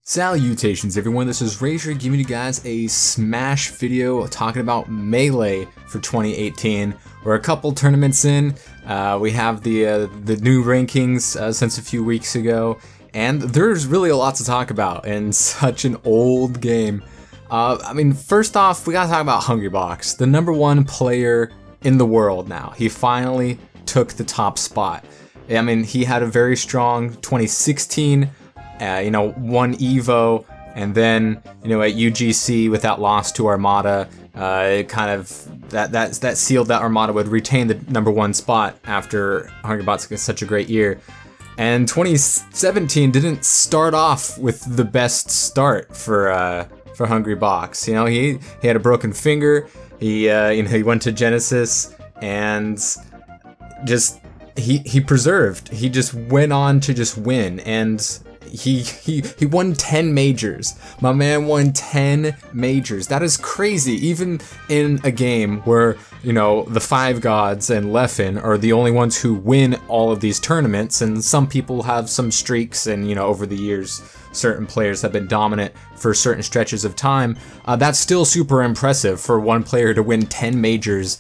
Salutations everyone, this is Razor giving you guys a Smash video talking about Melee for 2018. We're a couple tournaments in, we have the new rankings since a few weeks ago, and there's really a lot to talk about in such an old game. I mean, first off, we gotta talk about Hungrybox, the #1 player in the world now. He finally took the top spot. I mean, he had a very strong 2016, won Evo, and then, at UGC with that loss to Armada, it kind of, that sealed that Armada would retain the #1 spot after Hungrybox had such a great year. And 2017 didn't start off with the best start for Hungrybox. He had a broken finger. He went to Genesis and just he persevered. He just went on to just win, and he won 10 majors. My man won 10 majors. That is crazy, even in a game where, the Five Gods and Leffen are the only ones who win all of these tournaments, and some people have some streaks, and, over the years, certain players have been dominant for certain stretches of time. That's still super impressive for one player to win 10 majors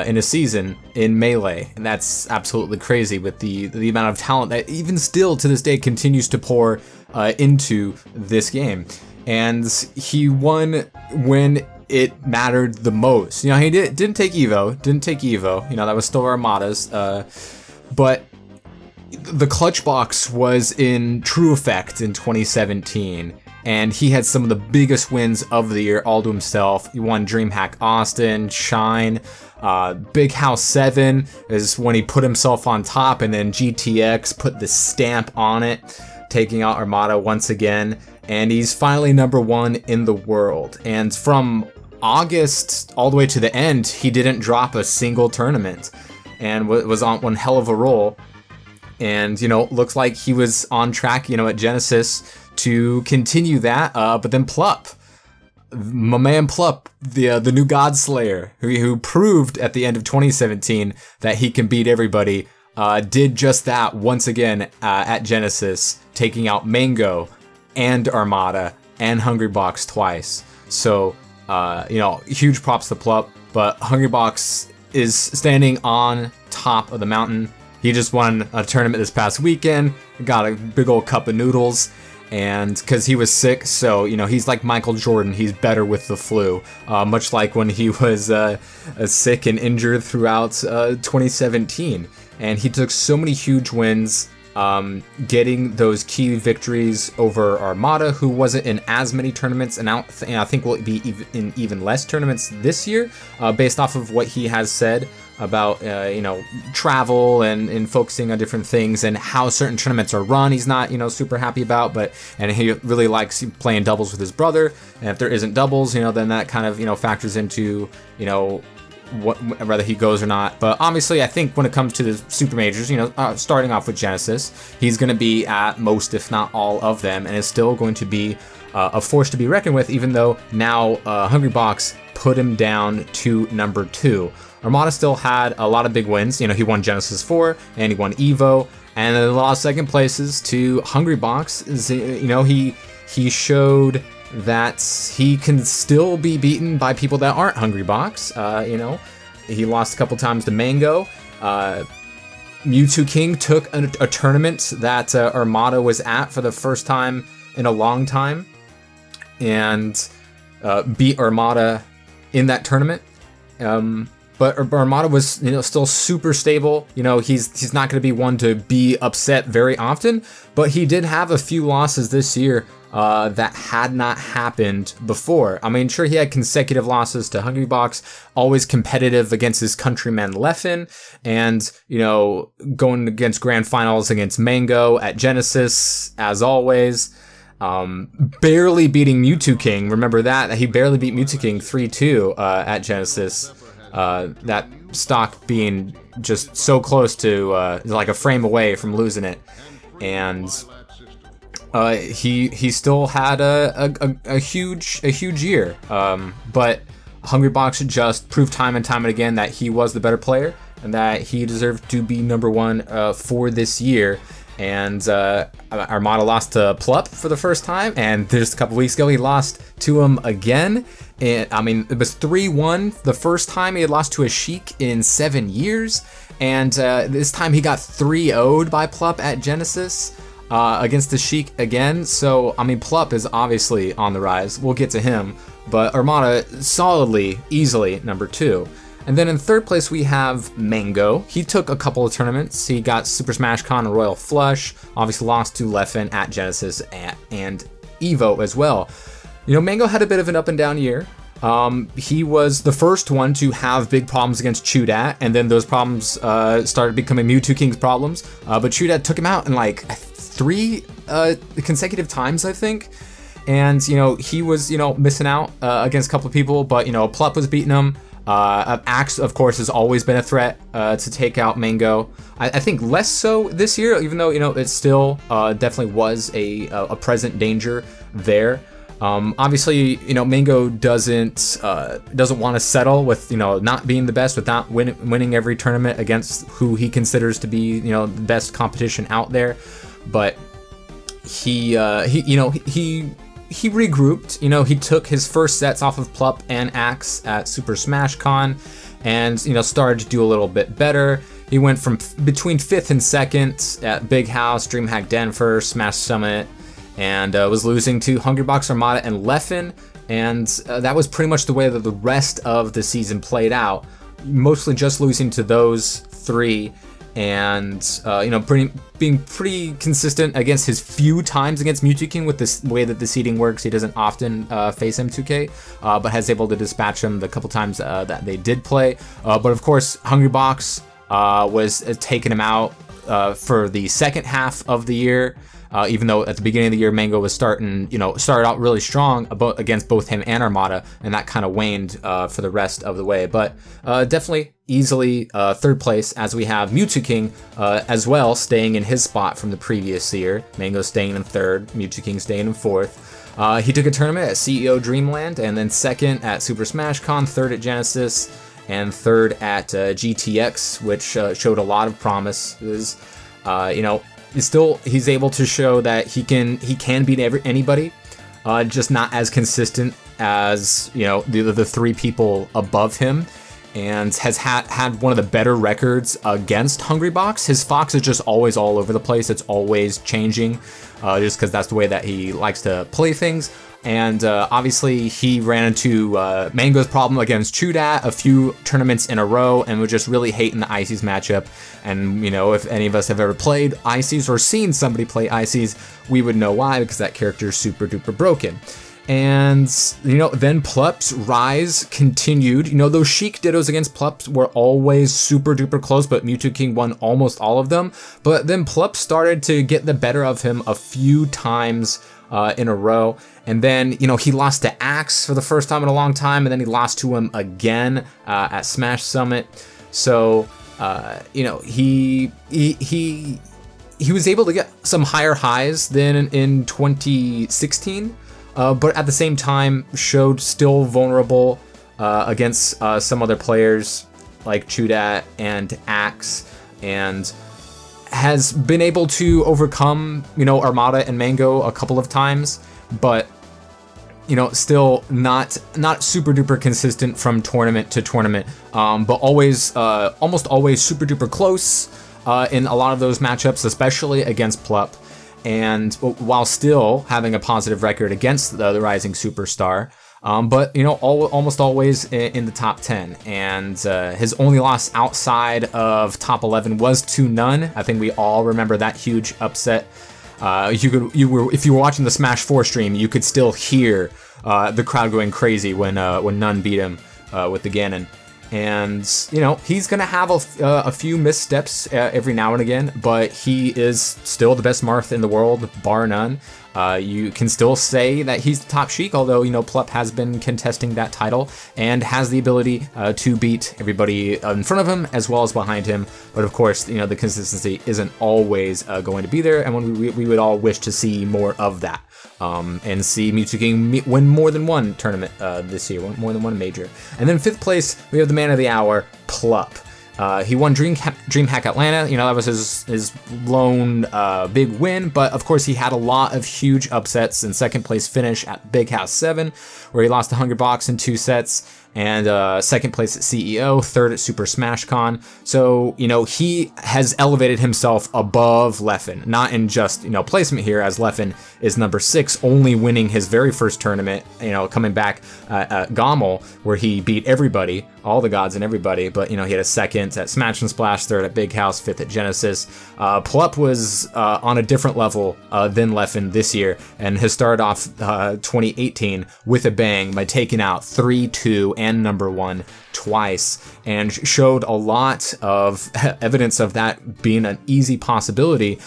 in a season in Melee, and that's absolutely crazy with the amount of talent that even still to this day continues to pour into this game. And he won when it mattered the most. He didn't take Evo, that was still Armada's, but the clutch box was in true effect in 2017. And he had some of the biggest wins of the year all to himself. He won DreamHack Austin, Shine, Big House 7 is when he put himself on top, and then GTX put the stamp on it, taking out Armada once again. And he's finally #1 in the world. And from August all the way to the end, he didn't drop a single tournament and was on one hell of a roll. And, looks like he was on track, at Genesis to continue that, but then Plup, my man Plup, the new God Slayer, who proved at the end of 2017 that he can beat everybody, did just that once again at Genesis, taking out Mango and Armada and Hungrybox twice. So, huge props to Plup, but Hungrybox is standing on top of the mountain. He just won a tournament this past weekend, got a big old cup of noodles, and because he was sick, so, he's like Michael Jordan, he's better with the flu, much like when he was sick and injured throughout 2017. And he took so many huge wins, getting those key victories over Armada, who wasn't in as many tournaments, and I think will be in even less tournaments this year, based off of what he has said about travel and focusing on different things and how certain tournaments are run. He's not super happy about, and he really likes playing doubles with his brother, and if there isn't doubles, then that kind of factors into whether he goes or not. But obviously, I think when it comes to the super majors, starting off with Genesis, he's going to be at most, if not all of them, and is still going to be a force to be reckoned with, even though now Hungrybox put him down to #2. Armada still had a lot of big wins. He won Genesis 4, and he won Evo, and then a lot of second places to Hungrybox. He showed that he can still be beaten by people that aren't Hungrybox. He lost a couple times to Mango. Mewtwo King took a tournament that Armada was at for the first time in a long time, and beat Armada in that tournament. But Armada was, still super stable. He's not going to be one to be upset very often, but he did have a few losses this year that had not happened before. I mean, sure, he had consecutive losses to Hungrybox, always competitive against his countryman Leffen, and, going against grand finals against Mango at Genesis, as always. Barely beating Mewtwo King. Remember that? He barely beat Mewtwo King 3-2 at Genesis. That stock being just so close to like a frame away from losing it, and he still had a huge year. But Hungrybox just proved time and time again that he was the better player, and that he deserved to be #1 for this year. And Armada lost to Plup for the first time, and just a couple weeks ago he lost to him again. And I mean, it was 3-1 the first time he had lost to a Sheik in 7 years, and this time he got 3-0'd by Plup at Genesis against the Sheik again. So I mean, Plup is obviously on the rise. We'll get to him, but Armada solidly, easily number 2. And then in third place we have Mango. He took a couple of tournaments. He got Super Smash Con and Royal Flush. Obviously lost to Leffen at Genesis and Evo as well. You know, Mango had a bit of an up and down year. He was the first one to have big problems against Chudat, and then those problems started becoming Mewtwo King's problems. But Chudat took him out in like 3 consecutive times, I think. And, you know, he was, you know, missing out against a couple of people, but, you know, Plup was beating him. Axe, of course, has always been a threat to take out Mango. I think less so this year, even though, you know, it still definitely was a present danger there. Obviously, you know, Mango doesn't want to settle with, you know, not being the best, with not winning every tournament against who he considers to be, you know, the best competition out there. But he regrouped. You know, he took his first sets off of Plup and Axe at Super Smash Con, and, you know, started to do a little bit better. He went from between 5th and 2nd at Big House, DreamHack Denver, Smash Summit, and was losing to Hungrybox, Armada, and Leffen. And that was pretty much the way that the rest of the season played out, mostly just losing to those 3. And you know, being pretty consistent against his few times against Mewtwo King. With this way that the seeding works, he doesn't often face M2K, but has able to dispatch him the couple times that they did play. But of course, Hungrybox was taking him out for the second half of the year. Even though at the beginning of the year Mango was started out really strong against both him and Armada, and that kind of waned for the rest of the way. But definitely easily third place, as we have Mewtwo King as well, staying in his spot from the previous year. Mango staying in 3rd, Mewtwo King staying in 4th. He took a tournament at CEO Dreamland, and then 2nd at Super Smash Con, 3rd at Genesis, and 3rd at GTX, which showed a lot of promise. It was, you know, he's able to show that he can beat anybody, just not as consistent as, you know, the 3 people above him, and has had one of the better records against Hungrybox. His Fox is just always all over the place. It's always changing, just because that's the way that he likes to play things. And obviously he ran into Mango's problem against Chudat a few tournaments in a row, and was just really hating the Ices matchup. And, you know, if any of us have ever played Ices or seen somebody play Ices, we would know why, because that character is super duper broken. And, you know, then Plup's rise continued. You know, those Sheik Dittos against Plup were always super duper close, but Mewtwo King won almost all of them. But then Plup started to get the better of him a few times in a row. And then, you know, he lost to Axe for the first time in a long time, and then he lost to him again at Smash Summit. So, you know, he was able to get some higher highs than in 2016, but at the same time showed still vulnerable against some other players like Chudat and Axe, and has been able to overcome, you know, Armada and Mango a couple of times, but, you know, still not super duper consistent from tournament to tournament, but always almost always super duper close in a lot of those matchups, especially against Plup, and while still having a positive record against the rising superstar. But, you know, almost always in the top 10, and his only loss outside of top 11 was to None. I think we all remember that huge upset. If you were watching the Smash 4 stream, you could still hear the crowd going crazy when None beat him with the Ganon. And, you know, he's gonna have a few missteps every now and again, but he is still the best Marth in the world, bar none. You can still say that he's the top Sheik, although, you know, Plup has been contesting that title and has the ability to beat everybody in front of him as well as behind him. But of course, you know, the consistency isn't always going to be there, and when we would all wish to see more of that. And see Mewtwo King win more than one tournament this year, more than one major. And then 5th place, we have the man of the hour, Plup. He won DreamHack Atlanta. You know, that was his lone big win, but of course he had a lot of huge upsets in second place finish at Big House 7, where he lost to Hungrybox in 2 sets, and second place at CEO, third at Super Smash Con. So, you know, he has elevated himself above Leffen, not in just, you know, placement here, as Leffen is number 6, only winning his very first tournament, you know, coming back at Gommel, where he beat everybody, all the gods and everybody, but, you know, he had a second at Smash and Splash, third at Big House, fifth at Genesis. Plup was on a different level than Leffen this year, and has started off 2018 with a bang by taking out 3-2 and number 1 twice, and showed a lot of evidence of that being an easy possibility.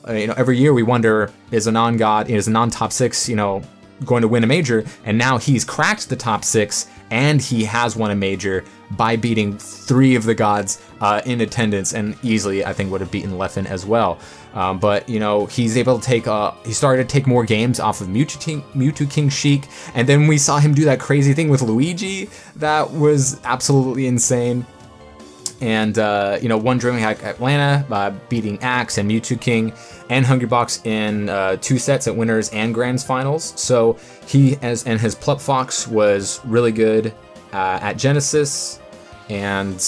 You know, every year we wonder, is a non-god, is a non-top 6, you know, going to win a major? And now he's cracked the top 6, and he has won a major by beating 3 of the gods in attendance, and easily I think would have beaten Leffen as well. But, you know, he's able to take, he started to take more games off of Mewtwo King Sheik, and then we saw him do that crazy thing with Luigi that was absolutely insane. And, you know, won DreamHack Atlanta by beating Axe and Mewtwo King and Hungrybox in 2 sets at Winners and Grands Finals. So he, and his Plup Fox was really good at Genesis, and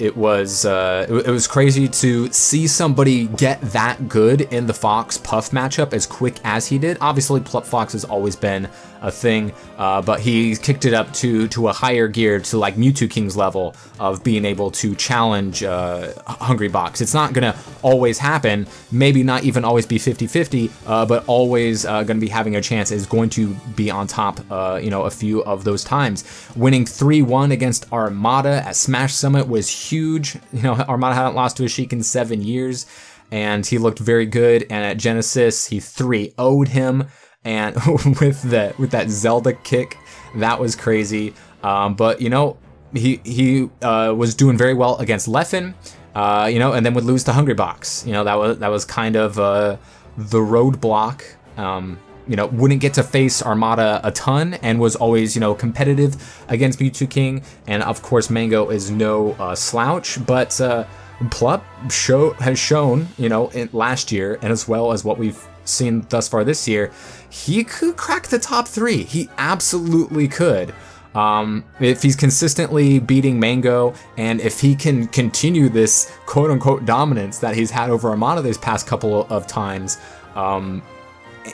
it was crazy to see somebody get that good in the Fox Puff matchup as quick as he did. Obviously, Plup Fox has always been a thing, but he kicked it up to a higher gear, to like Mewtwo King's level of being able to challenge Hungrybox. It's not gonna always happen, maybe not even always be 50-50, but always gonna be having a chance, is going to be on top, you know, a few of those times. Winning 3-1 against Armada at Smash Summit was huge. You know, Armada hadn't lost to a Sheik in 7 years, and he looked very good. And at Genesis, he 3-0'd him, and with that Zelda kick, that was crazy. But, you know, he was doing very well against Leffen, you know, and then would lose to Hungrybox. You know, that was kind of the roadblock. You know, wouldn't get to face Armada a ton, and was always, you know, competitive against Mewtwo King. And of course, Mango is no slouch, but Plup has shown, you know, last year, and as well as what we've seen thus far this year, he could crack the top 3. He absolutely could. If he's consistently beating Mango, and if he can continue this quote-unquote dominance that he's had over Armada these past couple of times,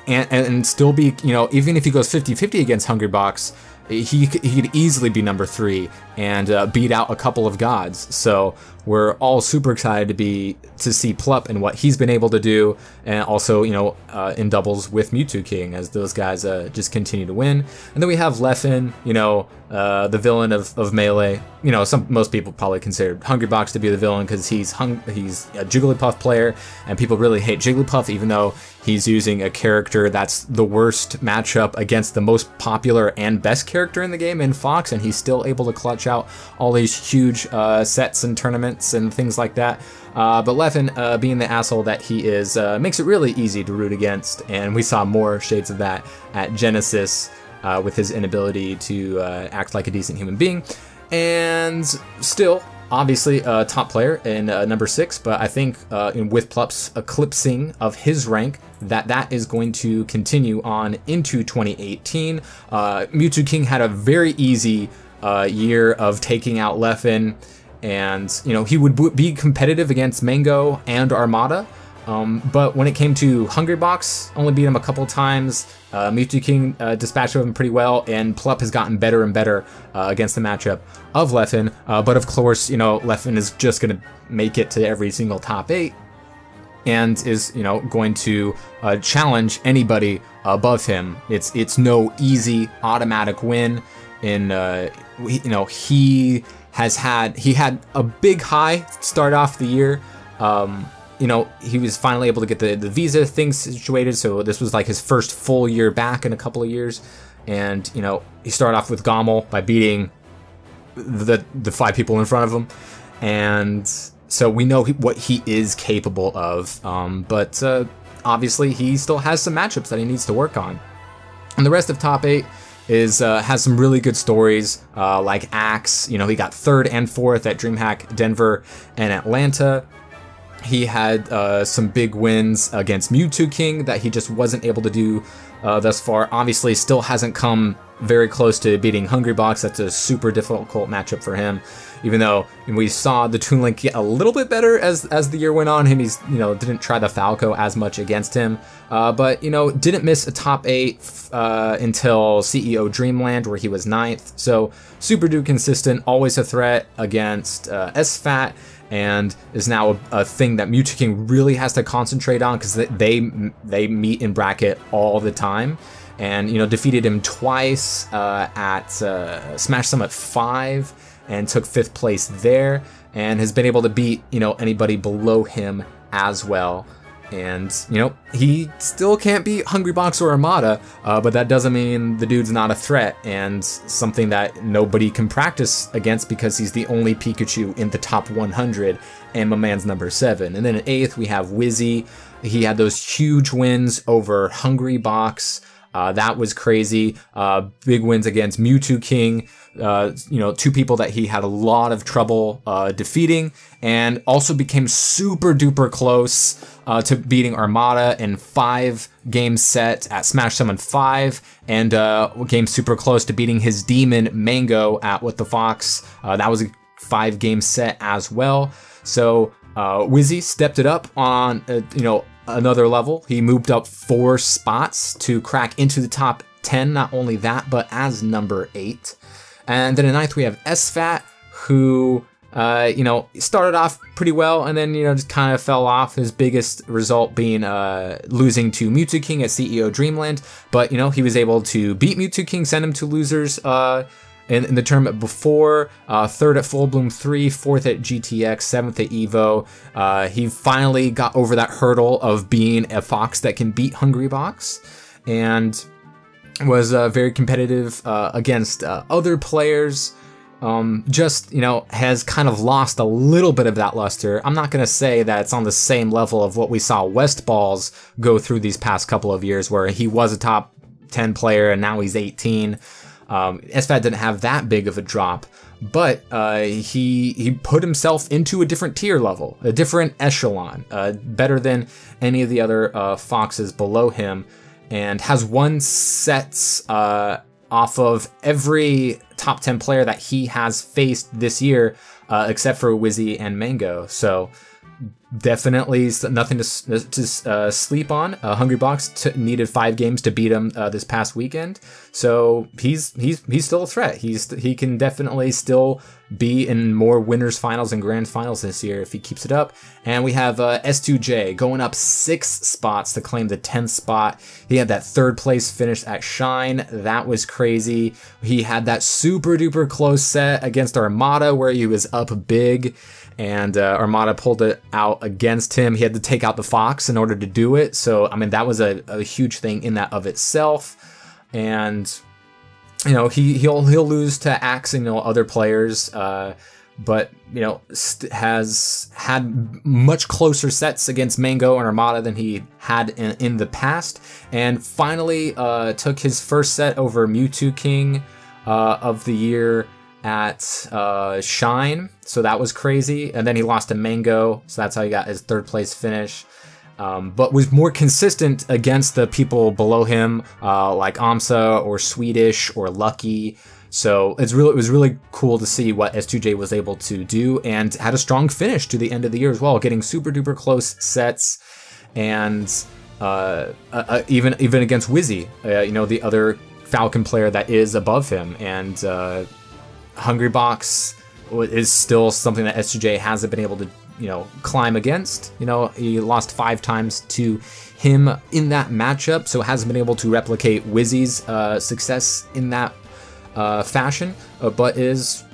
and still be, you know, even if he goes 50-50 against Hungrybox, he could easily be number 3 and beat out a couple of gods. So we're all super excited to see Plup and what he's been able to do, and also, you know, in doubles with Mewtwo King, as those guys just continue to win. And then we have Leffen, you know, the villain of Melee. You know, most people probably consider Hungrybox to be the villain because he's a Jigglypuff player, and people really hate Jigglypuff, even though he's using a character that's the worst matchup against the most popular and best character in the game in Fox, and he's still able to clutch out all these huge sets and tournaments and things like that. But Leffen, being the asshole that he is, makes it really easy to root against, and we saw more shades of that at Genesis with his inability to act like a decent human being. And still, obviously, a top player in number 6, but I think with Plup's eclipsing of his rank, that is going to continue on into 2018. Mewtwo King had a very easy year of taking out Leffen, and, you know, he would be competitive against Mango and Armada, but when it came to Hungrybox, only beat him a couple times. Mewtwo King dispatched him pretty well, and Plup has gotten better and better against the matchup of Leffen. But of course, you know, Leffen is just going to make it to every single top 8, and is, you know, going to challenge anybody above him. It's no easy automatic win. In you know, he had a big high start off the year. You know, he was finally able to get the visa thing situated, so this was like his first full year back in a couple of years. And, you know, he started off with Gommel by beating the 5 people in front of him, and so we know what he is capable of. But obviously, he still has some matchups that he needs to work on. And the rest of top 8, is has some really good stories, like Axe. You know, he got 3rd and 4th at DreamHack Denver and Atlanta. He had some big wins against Mewtwo King that he just wasn't able to do thus far. Obviously, still hasn't come very close to beating Hungrybox. That's a super difficult matchup for him. Even though we saw the Toon Link get a little bit better as the year went on, he's didn't try the Falco as much against him, but didn't miss a top 8 until CEO Dreamland, where he was 9th. So super duper consistent, always a threat against SFAT, and is now a thing that Mewtwo King really has to concentrate on, because they meet in bracket all the time. And defeated him twice at Smash Summit 5 and took 5th place there, and has been able to beat anybody below him as well. And he still can't beat Hungrybox or Armada, but that doesn't mean the dude's not a threat and something that nobody can practice against, because he's the only Pikachu in the top 100, and my man's number 7. And then at 8th we have Wizzy. He had those huge wins over Hungrybox. That was crazy. Big wins against Mewtwo King, 2 people that he had a lot of trouble defeating, and also became super duper close to beating Armada in 5-game set at Smash Summon 5, and came super close to beating his demon Mango at What the Fox. That was a 5-game set as well. So Wizzy stepped it up on another level. He moved up 4 spots to crack into the top 10. Not only that, but as number 8. And then at 9th we have SFAT, who started off pretty well, and then just kind of fell off. His biggest result being losing to Mewtwo King at CEO Dreamland, but he was able to beat Mewtwo King, send him to losers in the tournament before. 3rd at Full Bloom 3, 4th at GTX, 7th at EVO. He finally got over that hurdle of being a Fox that can beat Hungrybox, and was very competitive against other players. Just has kind of lost a little bit of that luster. I'm not gonna say that it's on the same level of what we saw Westballs go through these past couple of years, where he was a top 10 player and now he's 18. SFAT didn't have that big of a drop, but he put himself into a different tier level, a different echelon, better than any of the other Foxes below him, and has won sets off of every top 10 player that he has faced this year, except for Wizzy and Mango. So definitely nothing to sleep on. Hungrybox needed 5 games to beat him this past weekend, so he's still a threat. He can definitely still be in more winners finals and grand finals this year if he keeps it up. And we have S2J going up 6 spots to claim the 10th spot. He had that 3rd place finish at Shine. That was crazy. He had that super duper close set against Armada where he was up big, and Armada pulled it out against him. He had to take out the Fox in order to do it. So, I mean, that was a huge thing in that of itself. And, he'll lose to Axe and, other players, but, has had much closer sets against Mango and Armada than he had in the past. And finally took his first set over Mewtwo King of the year at Shine, so that was crazy. And then he lost to Mango, so that's how he got his 3rd place finish. But was more consistent against the people below him, like Amsa or Swedish or Lucky. So it was really cool to see what S2J was able to do, and had a strong finish to the end of the year as well, getting super duper close sets, and even against Wizzy, the other Falcon player that is above him. And Hungrybox is still something that S2J hasn't been able to, climb against. He lost 5 times to him in that matchup, so hasn't been able to replicate Wizzy's success in that fashion, but is,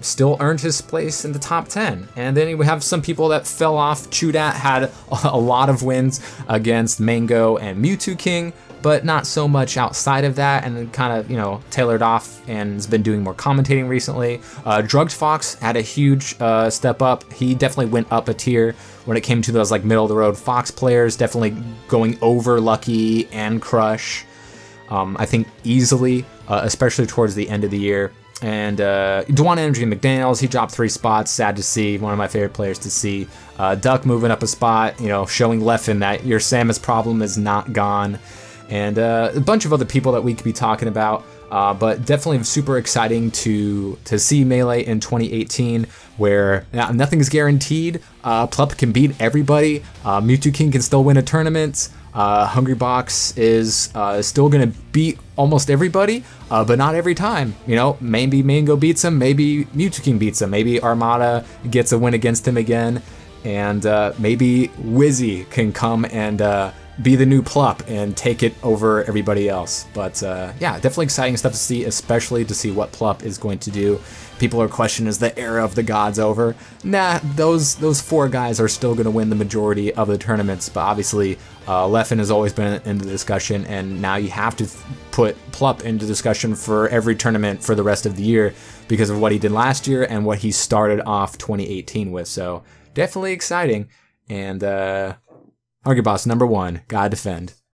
still earned his place in the top 10. And then we have some people that fell off. Chudat had a lot of wins against Mango and Mewtwo King, but not so much outside of that, and then kind of, tailored off and has been doing more commentating recently. Drugged Fox had a huge step up. He definitely went up a tier when it came to those like middle of the road Fox players, definitely going over Lucky and Crush. I think easily, especially towards the end of the year. And Dwan Energy McDaniels, he dropped 3 spots. Sad to see. One of my favorite players to see. Duck moving up a spot, you know, showing Leffen that your Samus problem is not gone. And a bunch of other people that we could be talking about. But definitely super exciting to see Melee in 2018, where nothing's guaranteed. Plup can beat everybody. Mewtwo King can still win a tournament. Hungrybox is still going to beat almost everybody, but not every time. You know, maybe Mango beats him, maybe Mewtwo King beats him, maybe Armada gets a win against him again, and maybe Wizzy can come and be the new Plup and take it over everybody else. But yeah, definitely exciting stuff to see, especially to see what Plup is going to do. People are questioning, is the era of the gods over? Nah, those 4 guys are still going to win the majority of the tournaments, but obviously Leffen has always been in the discussion, and now you have to put Plup into discussion for every tournament for the rest of the year because of what he did last year and what he started off 2018 with. So definitely exciting. And Hungrybox #1, gotta defend.